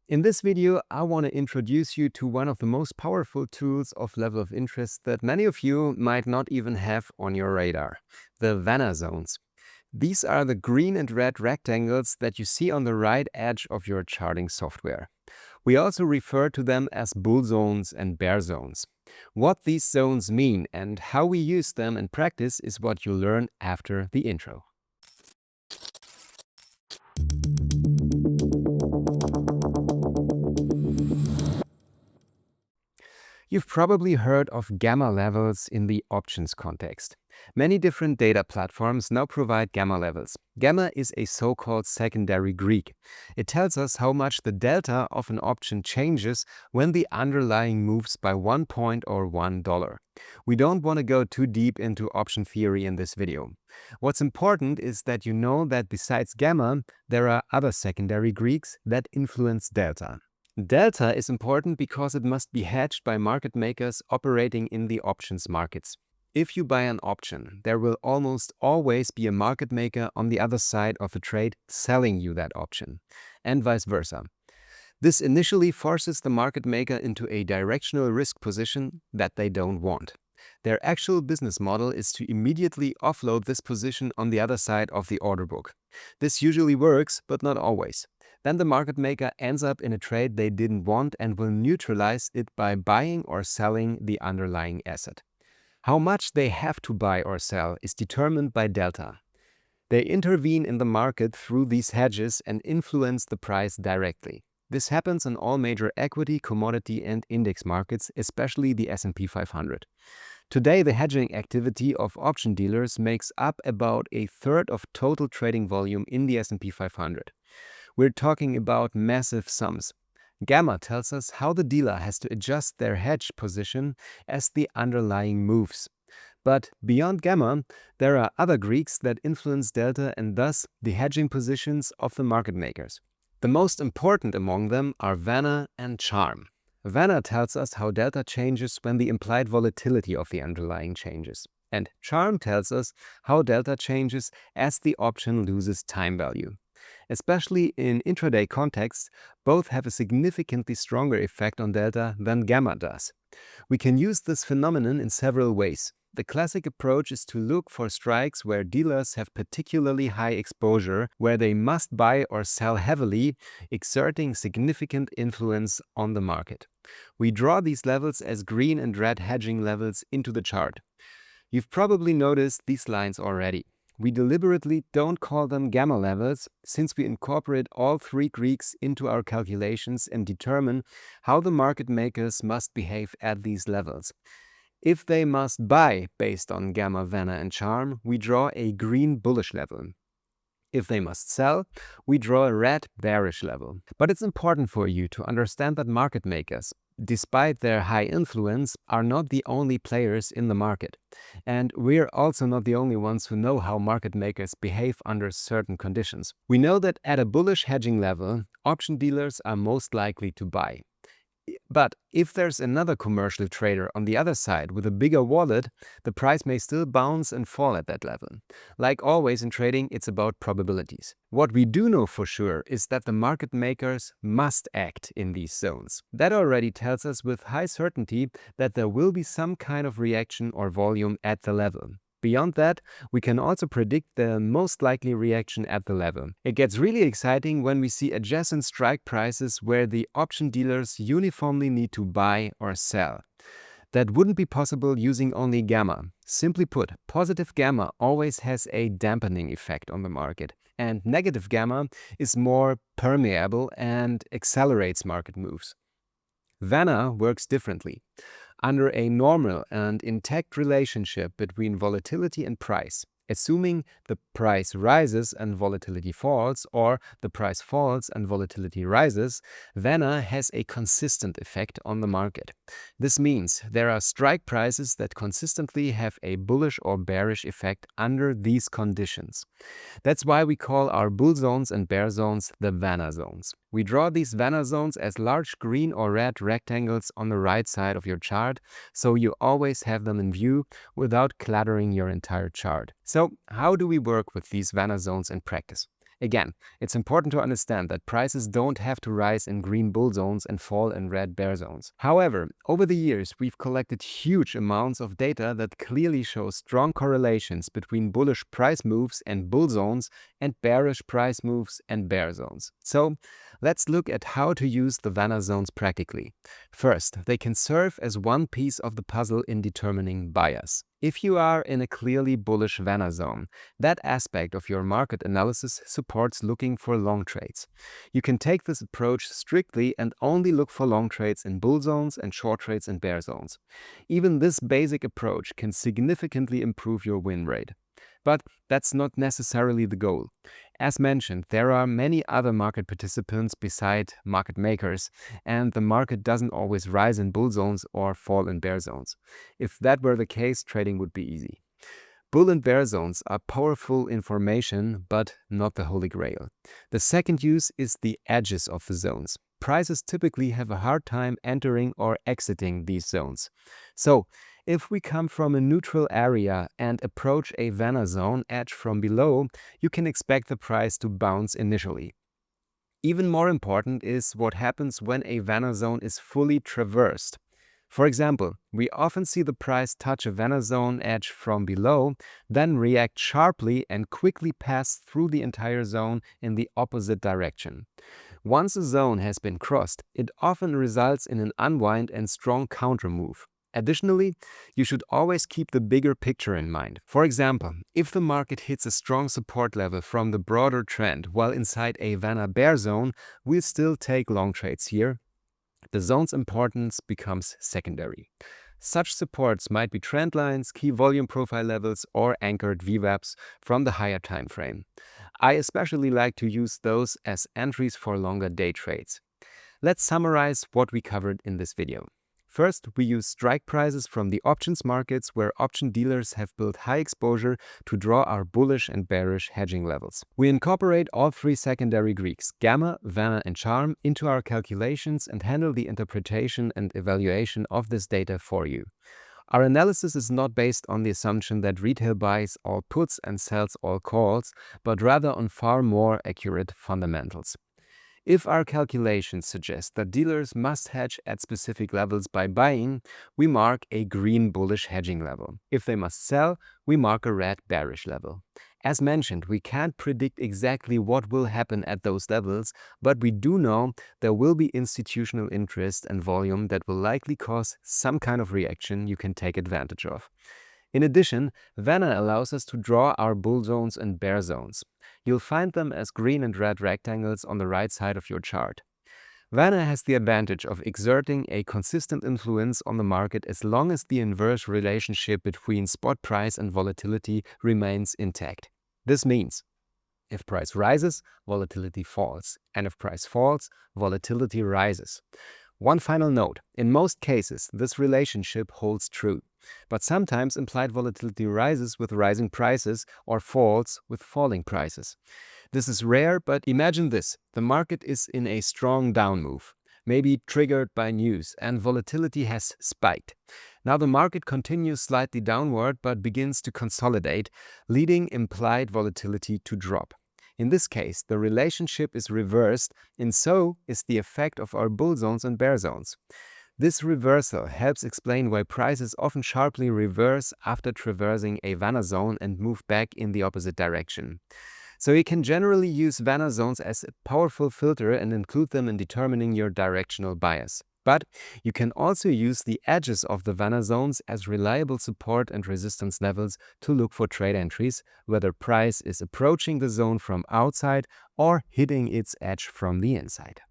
In this video, I want to introduce you to one of the most powerful tools of level of interest that many of you might not even have on your radar, the Vanna Zones. These are the green and red rectangles that you see on the right edge of your charting software. We also refer to them as bull zones and bear zones. What these zones mean and how we use them in practice is what you'll learn after the intro. You've probably heard of gamma levels in the options context. Many different data platforms now provide gamma levels. Gamma is a so-called secondary Greek. It tells us how much the delta of an option changes when the underlying moves by 1 point or $1. We don't want to go too deep into option theory in this video. What's important is that you know that besides gamma, there are other secondary Greeks that influence delta. Delta is important because it must be hedged by market makers operating in the options markets. If you buy an option, there will almost always be a market maker on the other side of the trade selling you that option, and vice versa. This initially forces the market maker into a directional risk position that they don't want. Their actual business model is to immediately offload this position on the other side of the order book. This usually works, but not always. Then the market maker ends up in a trade they didn't want and will neutralize it by buying or selling the underlying asset. How much they have to buy or sell is determined by delta. They intervene in the market through these hedges and influence the price directly. This happens in all major equity, commodity, and index markets, especially the S&P 500. Today, the hedging activity of option dealers makes up about a third of total trading volume in the S&P 500. We're talking about massive sums. Gamma tells us how the dealer has to adjust their hedge position as the underlying moves. But beyond gamma, there are other Greeks that influence delta and thus the hedging positions of the market makers. The most important among them are Vanna and charm. Vanna tells us how delta changes when the implied volatility of the underlying changes. And charm tells us how delta changes as the option loses time value. Especially in intraday contexts, both have a significantly stronger effect on delta than gamma does. We can use this phenomenon in several ways. The classic approach is to look for strikes where dealers have particularly high exposure, where they must buy or sell heavily, exerting significant influence on the market. We draw these levels as green and red hedging levels into the chart. You've probably noticed these lines already. We deliberately don't call them gamma levels since we incorporate all three Greeks into our calculations and determine how the market makers must behave at these levels. If they must buy based on gamma, Vanna, and charm, we draw a green bullish level. If they must sell, we draw a red bearish level. But it's important for you to understand that market makers, despite their high influence, are not the only players in the market. And we're also not the only ones who know how market makers behave under certain conditions. We know that at a bullish hedging level, option dealers are most likely to buy. But if there's another commercial trader on the other side with a bigger wallet, the price may still bounce and fall at that level. Like always in trading, it's about probabilities. What we do know for sure is that the market makers must act in these zones. That already tells us with high certainty that there will be some kind of reaction or volume at the level. Beyond that, we can also predict the most likely reaction at the level. It gets really exciting when we see adjacent strike prices where the option dealers uniformly need to buy or sell. That wouldn't be possible using only gamma. Simply put, positive gamma always has a dampening effect on the market, and negative gamma is more permeable and accelerates market moves. Vanna works differently. Under a normal and intact relationship between volatility and price, assuming the price rises and volatility falls, or the price falls and volatility rises, Vanna has a consistent effect on the market. This means there are strike prices that consistently have a bullish or bearish effect under these conditions. That's why we call our bull zones and bear zones the Vanna zones. We draw these Vanna zones as large green or red rectangles on the right side of your chart, so you always have them in view without cluttering your entire chart. So how do we work with these Vanna zones in practice? Again, it's important to understand that prices don't have to rise in green bull zones and fall in red bear zones. However, over the years, we've collected huge amounts of data that clearly show strong correlations between bullish price moves and bull zones and bearish price moves and bear zones. So, let's look at how to use the Vanna zones practically. First, they can serve as one piece of the puzzle in determining bias. If you are in a clearly bullish Vanna zone, that aspect of your market analysis supports looking for long trades. You can take this approach strictly and only look for long trades in bull zones and short trades in bear zones. Even this basic approach can significantly improve your win rate. But that's not necessarily the goal. As mentioned, there are many other market participants beside market makers, and the market doesn't always rise in bull zones or fall in bear zones. If that were the case, trading would be easy. Bull and bear zones are powerful information, but not the holy grail. The second use is the edges of the zones. Prices typically have a hard time entering or exiting these zones. So, if we come from a neutral area and approach a Vanna zone edge from below, you can expect the price to bounce initially. Even more important is what happens when a Vanna zone is fully traversed. For example, we often see the price touch a Vanna zone edge from below, then react sharply and quickly pass through the entire zone in the opposite direction. Once a zone has been crossed, it often results in an unwind and strong counter move. Additionally, you should always keep the bigger picture in mind. For example, if the market hits a strong support level from the broader trend while inside a Vanna bear zone, we'll still take long trades here. The zone's importance becomes secondary. Such supports might be trend lines, key volume profile levels, or anchored VWAPs from the higher time frame. I especially like to use those as entries for longer day trades. Let's summarize what we covered in this video. First, we use strike prices from the options markets where option dealers have built high exposure to draw our bullish and bearish hedging levels. We incorporate all three secondary Greeks, Gamma, Vanna, and Charm, into our calculations and handle the interpretation and evaluation of this data for you. Our analysis is not based on the assumption that retail buys all puts and sells all calls, but rather on far more accurate fundamentals. If our calculations suggest that dealers must hedge at specific levels by buying, we mark a green bullish hedging level. If they must sell, we mark a red bearish level. As mentioned, we can't predict exactly what will happen at those levels, but we do know there will be institutional interest and volume that will likely cause some kind of reaction you can take advantage of. In addition, Vanna allows us to draw our bull zones and bear zones. You'll find them as green and red rectangles on the right side of your chart. Vanna has the advantage of exerting a consistent influence on the market as long as the inverse relationship between spot price and volatility remains intact. This means if price rises, volatility falls, and if price falls, volatility rises. One final note, in most cases, this relationship holds true, but sometimes implied volatility rises with rising prices or falls with falling prices. This is rare, but imagine this. The market is in a strong down move, maybe triggered by news, and volatility has spiked. Now the market continues slightly downward but begins to consolidate, leading implied volatility to drop. In this case, the relationship is reversed, and so is the effect of our bull zones and bear zones. This reversal helps explain why prices often sharply reverse after traversing a Vanna zone and move back in the opposite direction. So you can generally use Vanna zones as a powerful filter and include them in determining your directional bias. But you can also use the edges of the Vanna zones as reliable support and resistance levels to look for trade entries, whether price is approaching the zone from outside or hitting its edge from the inside.